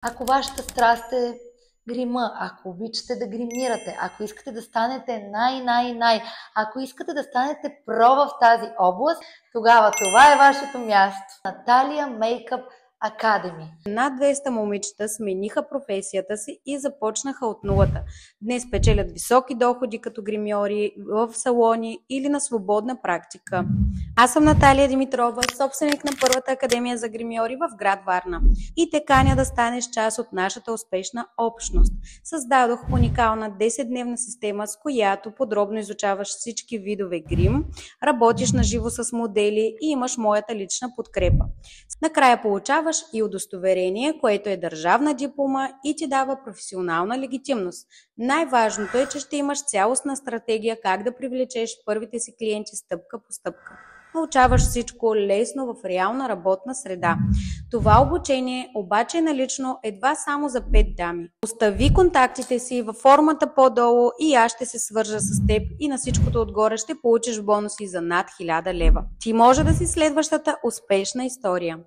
Ако вашата страст е грима, ако обичате да гримирате, ако искате да станете най-най-най, ако искате да станете про в тази област, тогава това е вашето място. Наталия Мейкъп Академи. Над 200 момичета смениха професията си и започнаха от нулата. Днес печелят високи доходи като гримьори в салони или на свободна практика. Аз съм Наталия Димитрова, собственик на първата академия за гримьори в град Варна и те каня да станеш част от нашата успешна общност. Създадох уникална 10-дневна система, с която подробно изучаваш всички видове грим, работиш на живо с модели и имаш моята лична подкрепа. Накрая получаваш и удостоверение, което е държавна диплома и ти дава професионална легитимност. Най-важното е, че ще имаш цялостна стратегия как да привлечеш първите си клиенти стъпка по стъпка. Научаваш всичко лесно в реална работна среда. Това обучение обаче е налично едва само за 5 дами. Остави контактите си във формата по-долу и аз ще се свържа с теб и на всичкото отгоре ще получиш бонуси за над 1000 лева. Ти може да си следващата успешна история.